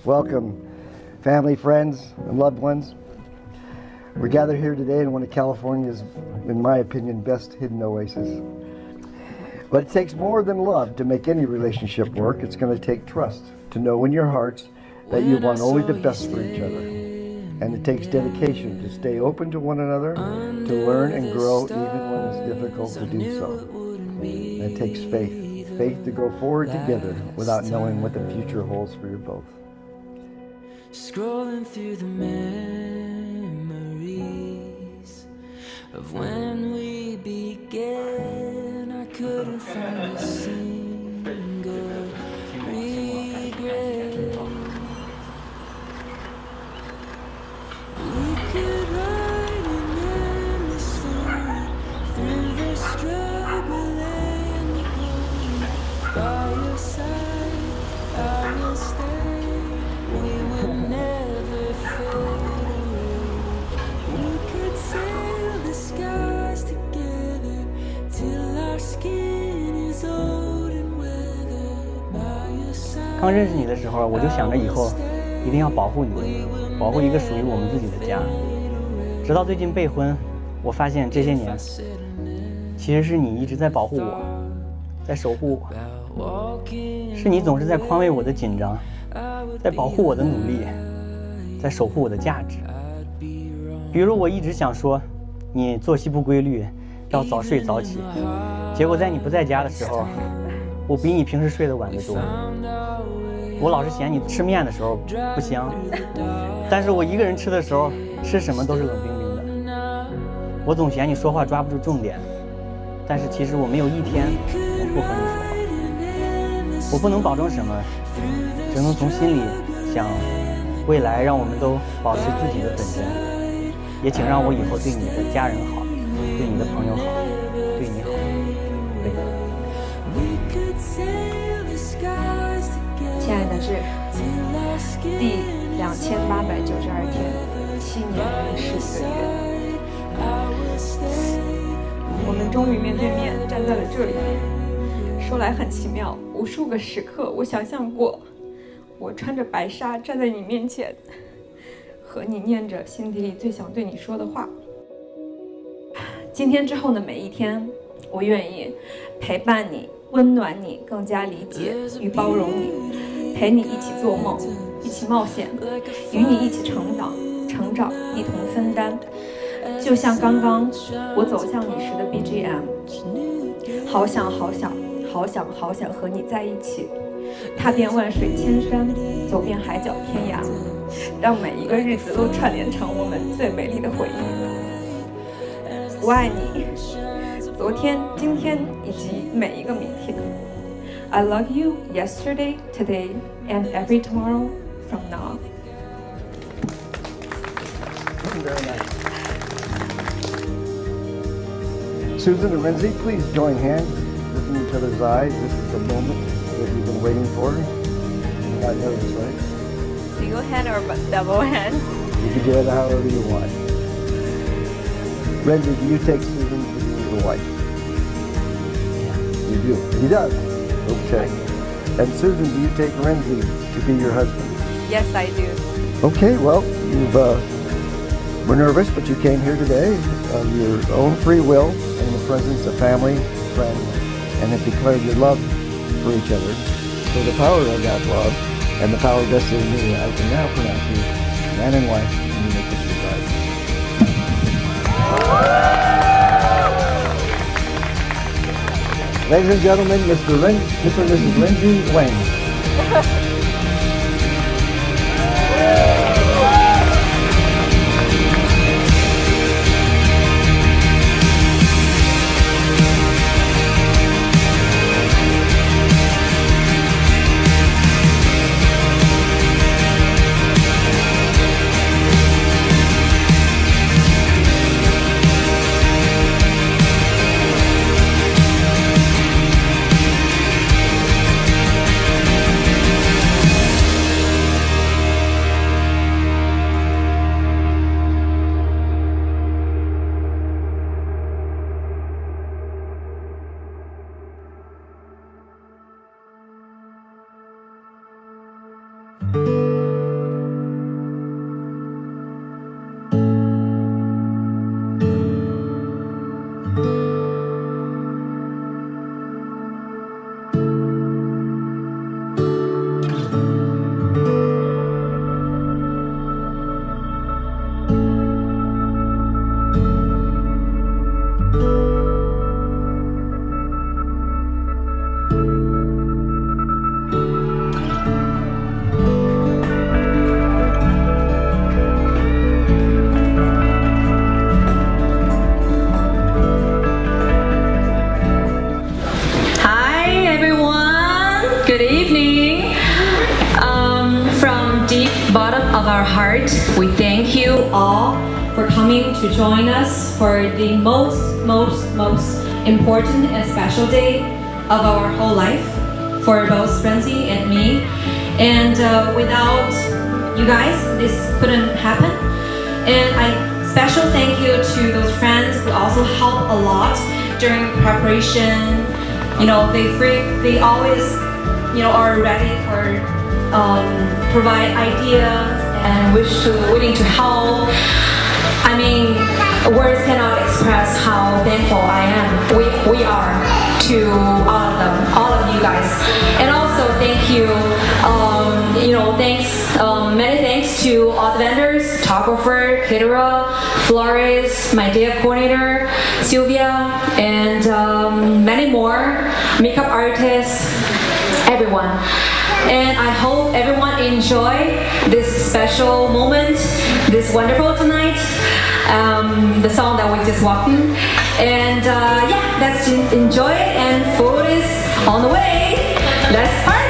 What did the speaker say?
Welcome, family, friends, and loved ones. We're gathered here today in one of California's, in my opinion, best hidden oases. But it takes more than love to make any relationship work. It's going to take trust to know in your hearts that you want only the best for each other. And it takes dedication to stay open to one another, to learn and grow even when it's difficult to do so. And it takes faith to go forward together without knowing what the future holds for you both. Scrolling through the memories of when we began, I couldn't find a single regret. We could write an endless story through the struggle and the glory. By your side, I will stay. We would never fade away. We could sail the skies together till our skin is old and weathered. By your side. 刚认识你的时候，我就想着以后一定要保护你，保护一个属于我们自己的家。直到最近备婚，我发现这些年，其实是你一直在保护我，在守护我，是你总是在宽慰我的紧张，在保护我的努力，在守护我的价值。比如我一直想说，你作息不规律，要早睡早起，结果在你不在家的时候，我比你平时睡得晚得多。我老是嫌你吃面的时候不香，但是我一个人吃的时候，吃什么都是冷冰冰的。我总嫌你说话抓不住重点，但是其实我没有一天能不和你说话。我不能保证什么，只能从心里想，未来让我们都保持自己的本真。也请让我以后对你的家人好，对你的朋友好，对你好。亲爱的志，第2892天，7年11个月，我们终于面对面站在了这里。说来很奇妙，无数个时刻，我想象过，我穿着白纱站在你面前，和你念着心底里最想对你说的话。今天之后的每一天，我愿意陪伴你，温暖你，更加理解与包容你，陪你一起做梦，一起冒险，与你一起成长，一同分担。就像刚刚我走向你时的 BGM， 好想和你在一起，踏遍万水千山，走遍海角天涯，让每一个日子都串联成我们最美丽的回忆。我爱你，昨天、今天以及每一个明天。I love you yesterday, today, and every tomorrow from now. Very nice. Susan and Lindsay, please join hands, look in each other's eyes. This is the moment that you've been waiting for. You're not nervous, right? Single hand or double hand? You can do it however you want. Lindsay, do you take Susan to be your wife? You do. He does. Okay. And Susan, do you take Lindsay to be your husband? Yes, I do. Okay, well, we're nervous, but you came here today of your own free will in the presence of family, friends, and have declared your love for each other. So the power of that love and the power vested in me, I can now pronounce you man and wife, and you make this bride. Ladies and gentlemen, Mr. and Mrs. Lindsay Wang. of our heart, we thank you all for coming to join us for the most important and special day of our whole life for both Francie and me. And without you guys, this couldn't happen. And I special thank you to those friends who also help a lot during preparation. You know, they always, you know, are ready for provide ideas and willing to help. I mean, words cannot express how thankful I am. We are to all of them, all of you guys. And also thank you, you know, many thanks to all the vendors, photographer, caterer, florist, my day coordinator, Sylvia, and many more, makeup artists, everyone. And I hope everyone enjoy this special moment, this wonderful tonight, the song that we just walked in. And yeah, let's enjoy it, and food is on the way. Let's party!